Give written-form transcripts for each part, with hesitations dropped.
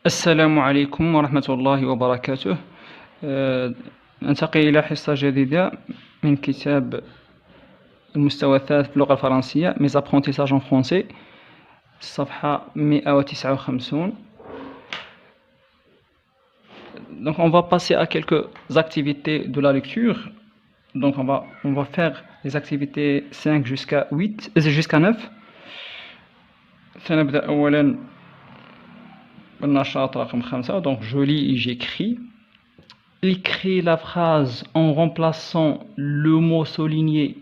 السلام عليكم ورحمة الله وبركاته. ننتقل إلى حصة جديدة من كتاب المستوى الثالث في اللغة الفرنسية Mes apprentissages en français الصفحة 159. Donc on va passer à quelques activités de la lecture. Donc on va faire les activités 5 jusqu'à 8 jusqu'à 9. سنبدأ أولا بالنشاط رقم 5. Donc je lis et j'écris. Écris la phrase en remplaçant le mot souligné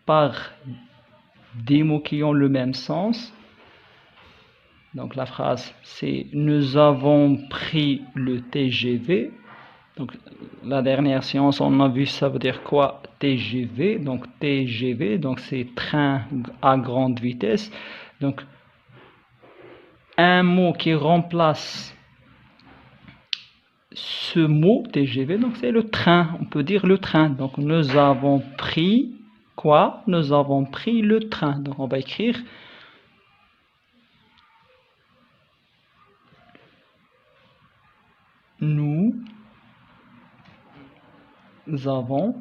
par des mots qui ont le même sens. Donc la phrase c'est nous avons pris le TGV. Donc la dernière séance on a vu ça veut dire quoi TGV. Donc TGV donc c'est train à grande vitesse. Donc un mot qui remplace ce mot TGV, donc c'est le train, on peut dire le train. Donc nous avons pris quoi? Nous avons pris le train. Donc on va écrire nous avons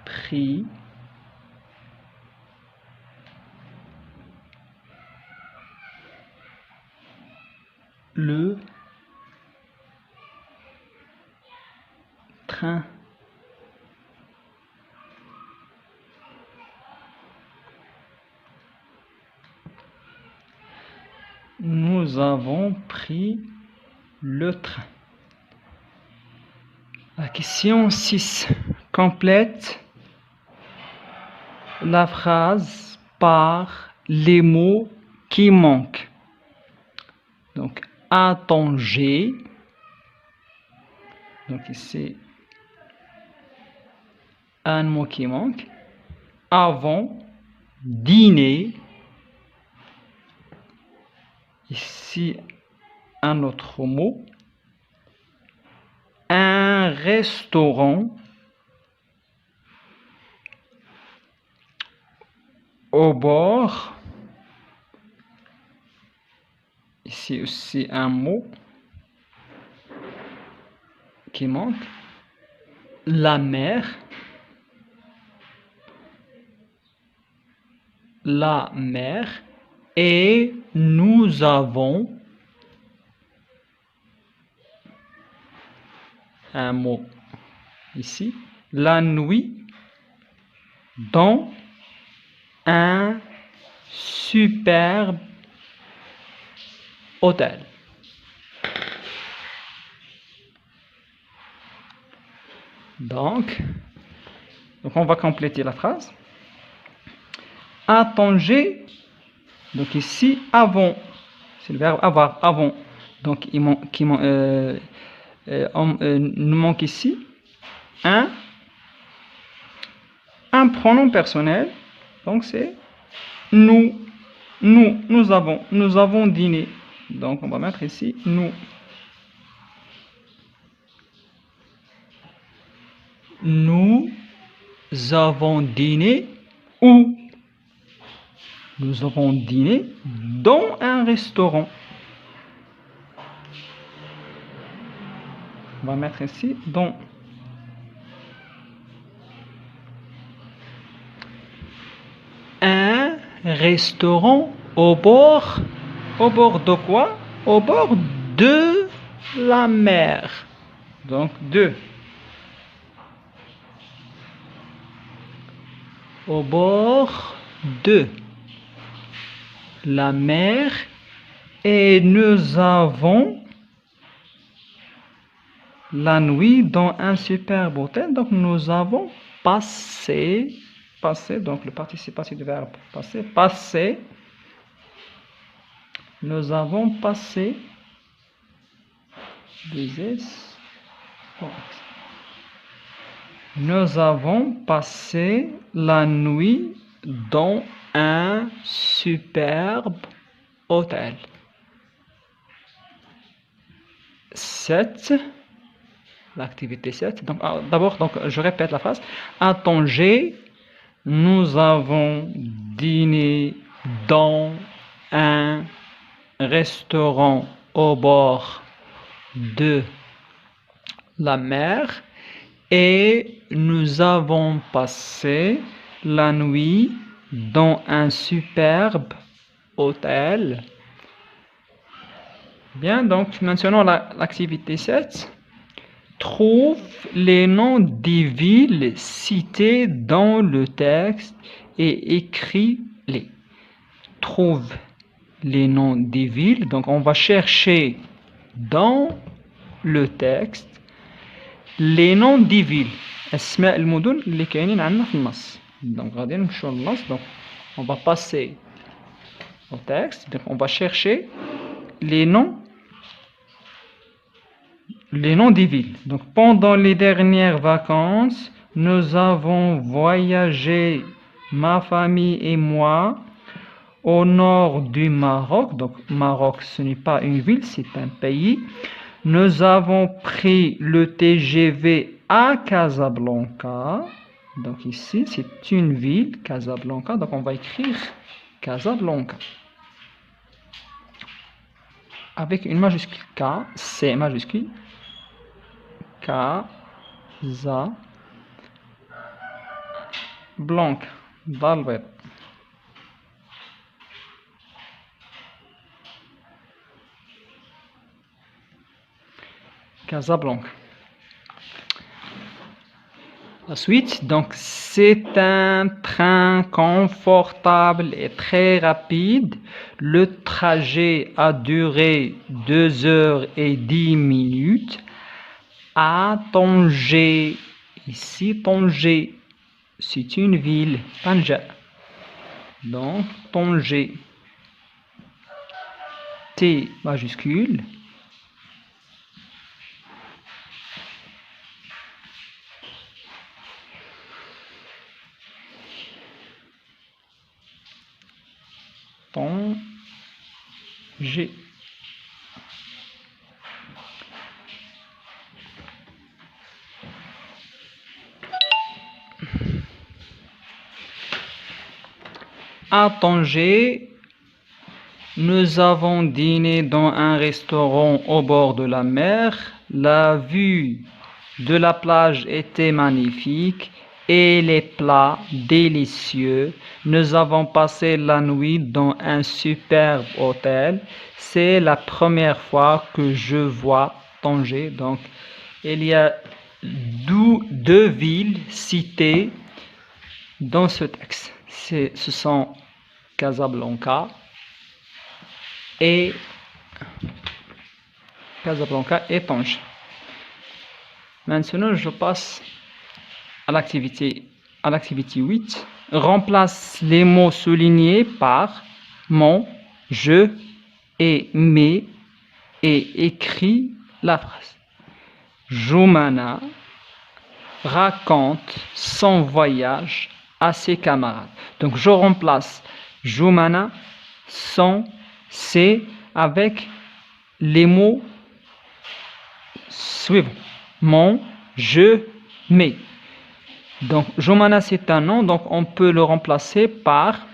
pris le train. Nous avons pris le train. La question 6. Complète la phrase par les mots qui manquent. Donc, attendez. Donc ici, un mot qui manque. Avant, dîner. Ici, un autre mot. Un restaurant. Au bord. Ici aussi un mot qui manque. La mer. La mer. Et nous avons un mot ici. La nuit dans un superbe hôtel. Donc on va compléter la phrase. Attendez. Donc ici, avant, c'est le verbe avoir, avant. Donc il nous manque ici un pronom personnel. Donc c'est nous. Nous avons dîné. Donc on va mettre ici nous. Nous avons dîné où? Nous avons dîné dans un restaurant. On va mettre ici dans. Un restaurant au bord. Au bord de quoi? Au bord de la mer. Donc de. Au bord de la mer. Et nous avons la nuit dans un superbe hôtel. Donc nous avons passé, donc le participe passé du verbe passer. Nous avons passé nous avons passé la nuit dans un superbe hôtel. 7. l'activité 7. Donc, d'abord, je répète la phrase. À Tanger, nous avons dîné dans un restaurant au bord de la mer et nous avons passé la nuit dans un superbe hôtel. Bien, donc maintenant l'activité 7. Trouve les noms des villes citées dans le texte et écris-les. Trouve les noms des villes. Donc on va chercher dans le texte les noms des villes. أسماء المدن اللي كاينين عندنا في النص. Donc غادي نمشيو للنص. Donc on va passer au texte. Donc on va chercher les noms des villes. Donc pendant les dernières vacances, nous avons voyagé, ma famille et moi, au nord du Maroc. Donc Maroc, ce n'est pas une ville, c'est un pays. Nous avons pris le TGV à Casablanca. Donc ici, c'est une ville, Casablanca. Donc on va écrire Casablanca. Avec une majuscule K, C majuscule. Casablanca. Dalbet. Casablanca. La suite, donc c'est un train confortable et très rapide. Le trajet a duré 2h10. À Tanger, ici Tanger, c'est une ville, Tanja. Donc Tanger, T majuscule. Tanger. À Tanger, nous avons dîné dans un restaurant au bord de la mer. La vue de la plage était magnifique et les plats délicieux. Nous avons passé la nuit dans un superbe hôtel. C'est la première fois que je vois Tanger. Donc, il y a deux villes citées dans ce texte. Ce sont Casablanca et Tanger. Maintenant, je passe à l'activité 8. Remplace les mots soulignés par mon, je et mes et écris la phrase. Joumana raconte son voyage à ses camarades. Donc je remplace Joumana, son, c'est avec les mots suivants. Mon, je, mes. Donc Joumana c'est un nom, donc on peut le remplacer par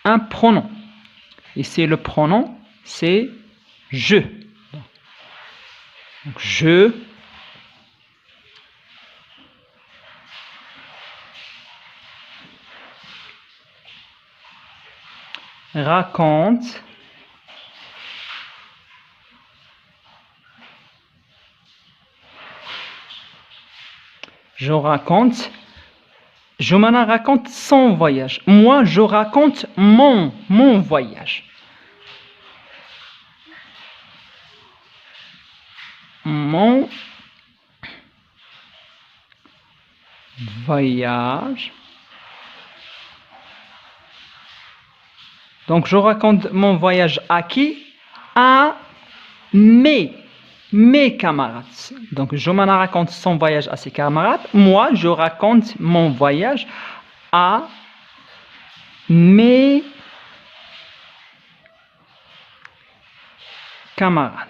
un pronom. Ici le pronom c'est je. Donc je raconte Joumana raconte son voyage. Moi, je raconte mon voyage. Mon voyage. Donc, je raconte mon voyage à qui? À mes camarades. Donc, Joumana raconte son voyage à ses camarades. Moi, je raconte mon voyage à mes camarades.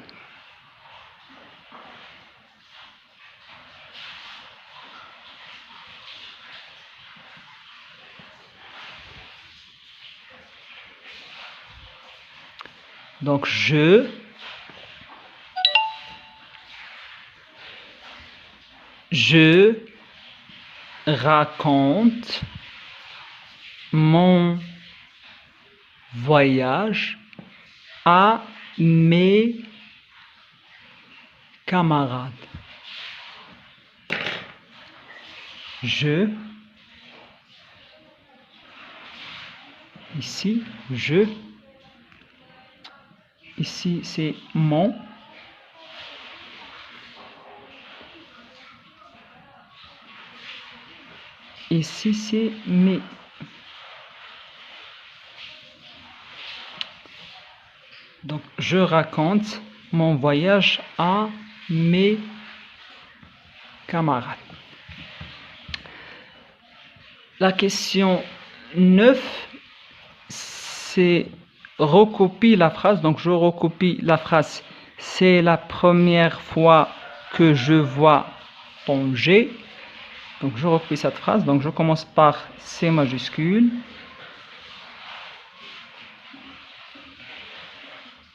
Donc, je raconte mon voyage à mes camarades. Ici, ici c'est mon, ici c'est mes. Donc, je raconte mon voyage à mes camarades. La question 9, c'est recopie la phrase. Donc, je recopie la phrase. C'est la première fois que je vois Tanger. Donc, je recopie cette phrase. Donc, je commence par C majuscule.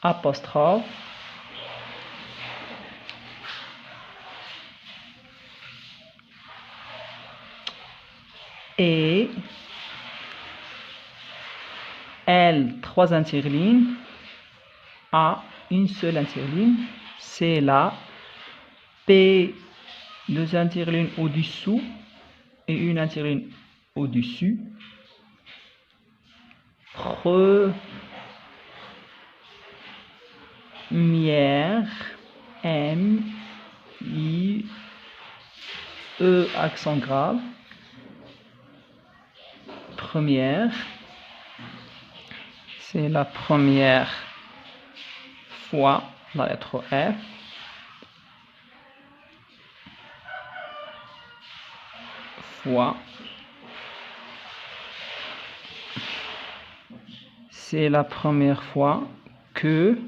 Apostrophe. Et L, 3 interlignes. A, une seule interligne. C, là. P, 2 interlignes au-dessous et une interligne au-dessus. Première, M, I, E, accent grave. Première, c'est la première fois, la lettre F. Fois, c'est la première fois que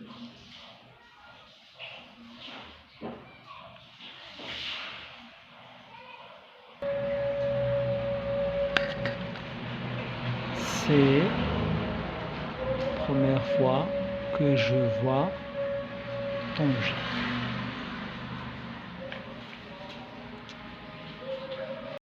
c'est la première fois que je vois Tanger.